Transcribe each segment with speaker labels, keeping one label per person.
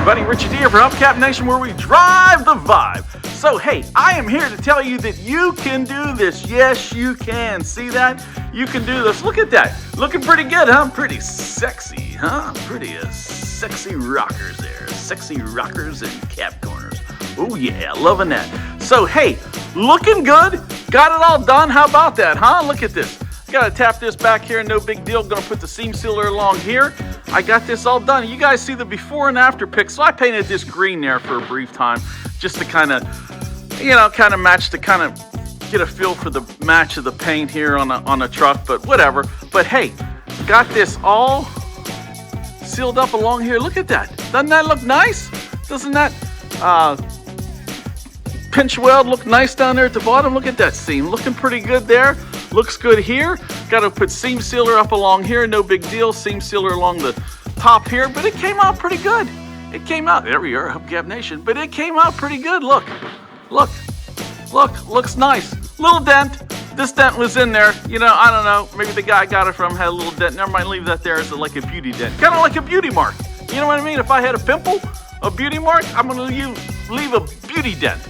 Speaker 1: everybody, Richard here for Hubcap Nation, where we drive the vibe. So hey, I am here to tell you that you can do this. Yes, you can. See that? You can do this. Look at that. Looking pretty good, huh? Pretty sexy, huh? Pretty sexy rockers there. Sexy rockers and cap corners. Oh yeah, loving that. So hey, looking good. Got it all done. How about that, huh? Look at this. Gotta tap this back here, no big deal. Gonna put the seam sealer along here. I got this all done. You guys see the before and after pics. So I painted this green there for a brief time, just to kind of, match, to kind of get a feel for the match of the paint here on a truck, but whatever. But hey, got this all sealed up along here. Look at that. Doesn't that look nice? Doesn't that pinch weld look nice down there at the bottom? Look at that seam. Looking pretty good there. Looks good here. Got to put seam sealer up along here. No big deal. Seam sealer along the top here. But it came out pretty good. It came out. There we are, Hubcap Nation. But it came out pretty good. Look. Look. Look. Looks nice. Little dent. This dent was in there. You know, I don't know. Maybe the guy I got it from had a little dent. Never mind. Leave that there as like a beauty dent. Kind of like a beauty mark. You know what I mean? If I had a pimple, a beauty mark, I'm going to leave a beauty dent.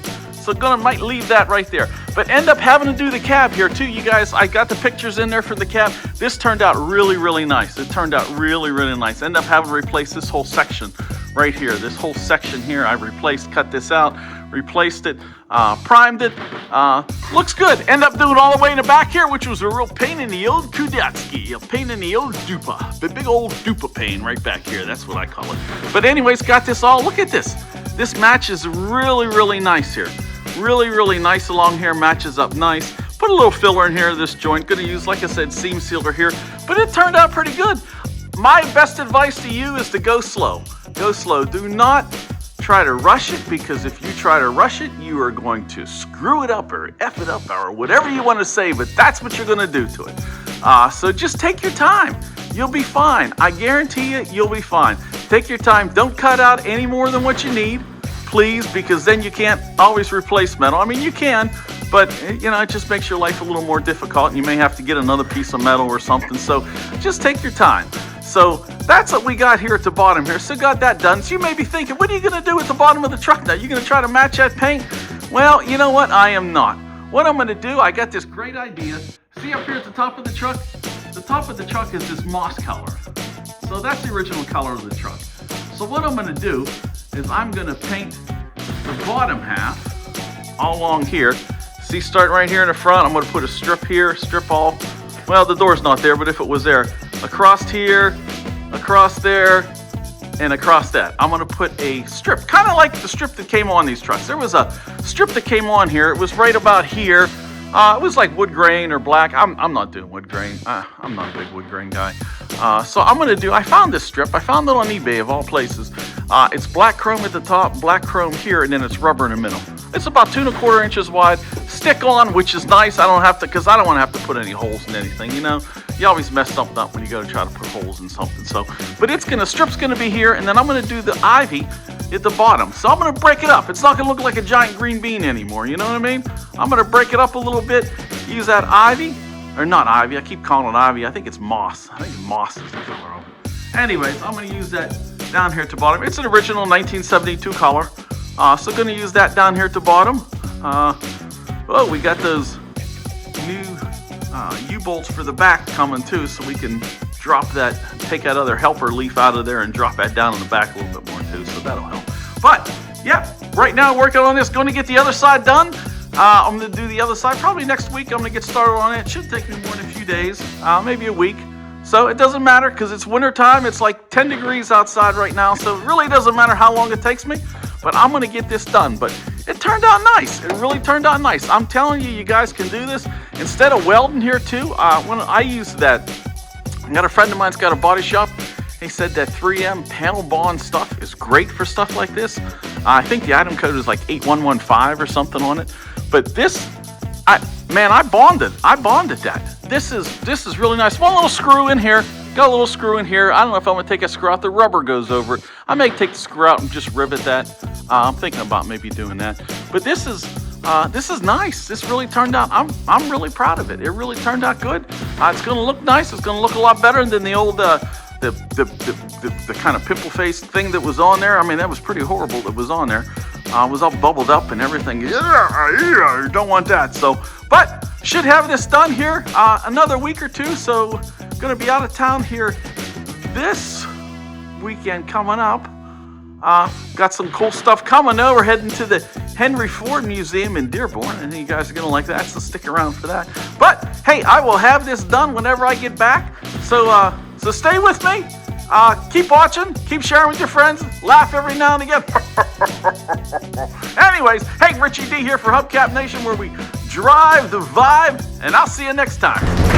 Speaker 1: So might leave that right there. But end up having to do the cab here too, you guys. I got the pictures in there for the cab. This turned out really, really nice. It turned out really, really nice. End up having to replace this whole section right here. This whole section here I replaced, cut this out, replaced it, primed it. Looks good. End up doing all the way in the back here, which was a real pain in the old Kudatsky, a pain in the old dupa. The big old dupa pain right back here. That's what I call it. But anyways, got this all. Look at this. This matches really, really nice here. Really, really nice along here, matches up nice. Put a little filler in here, this joint. Gonna use, like I said, seam sealer here, but it turned out pretty good. My best advice to you is to go slow. Go slow. Do not try to rush it, because if you try to rush it, you are going to screw it up or F it up or whatever you want to say, but that's what you're gonna do to it. So just take your time. You'll be fine. I guarantee you, you'll be fine. Take your time. Don't cut out any more than what you need. Please, because then you can't always replace metal. I mean, you can, but it just makes your life a little more difficult, and you may have to get another piece of metal or something. So just take your time. So that's what we got here at the bottom here. So got that done. So you may be thinking, what are you going to do at the bottom of the truck now? You going to try to match that paint? Well, you know what? I am not. What I'm going to do, I got this great idea. See up here at the top of the truck? The top of the truck is this moss color. So that's the original color of the truck. So what I'm going to do is I'm going to paint the bottom half all along here. See, starting right here in the front, I'm going to put a strip here, strip all, well, the door's not there, but if it was there, across here, across there, and across that. I'm going to put a strip, kind of like the strip that came on these trucks. There was a strip that came on here. It was right about here. It was like wood grain or black. I'm not doing wood grain. I'm not a big wood grain guy. So I'm going to do, I found this strip. I found it on eBay of all places. It's black chrome at the top, black chrome here, and then it's rubber in the middle. It's about 2 1/4 inches wide. Stick on, which is nice. I don't have to, because I don't want to have to put any holes in anything, you know. You always mess something up when you go to try to put holes in something. So, but strip's going to be here, and then I'm going to do the ivy at the bottom. So I'm going to break it up. It's not going to look like a giant green bean anymore, you know what I mean? I'm going to break it up a little bit, use that ivy, or not ivy, I keep calling it ivy. I think it's moss. I think moss is the color of it. Anyways, I'm going to use that down here at the bottom. It's an original 1972 color. So going to use that down here at the bottom. Oh, we got those new U-bolts for the back coming too, so we can drop that, take that other helper leaf out of there and drop that down in the back a little bit more too, so that'll help. But, yeah, right now working on this, going to get the other side done. I'm going to do the other side probably next week. I'm going to get started on it. It should take me more than a few days, maybe a week. So it doesn't matter, because it's winter time. It's like 10 degrees outside right now, so it really doesn't matter how long it takes me. But I'm going to get this done. But it turned out nice. It really turned out nice. I'm telling you, you guys can do this. Instead of welding here too, when I use that, I got a friend of mine's got a body shop. He said that 3M panel bond stuff is great for stuff like this. I think the item code is like 8115 or something on it. But this, I bonded that. This is really nice. One little screw in here. Got a little screw in here. I don't know if I'm going to take a screw out. The rubber goes over it. I may take the screw out and just rivet that. I'm thinking about maybe doing that. But this is nice. This really turned out. I'm really proud of it. It really turned out good. It's going to look nice. It's going to look a lot better than the old the kind of pimple face thing that was on there. I mean, that was pretty horrible that was on there. It was all bubbled up and everything. Don't want that. So, but should have this done here another week or two. So, going to be out of town here this weekend coming up. Got some cool stuff coming though. We're heading to the Henry Ford Museum in Dearborn, and you guys are gonna like that, so stick around for that. But hey, I will have this done whenever I get back. So so stay with me. Keep watching, keep sharing with your friends, laugh every now and again. Anyways, hey, Richie D here for Hubcap Nation, where we drive the vibe, and I'll see you next time.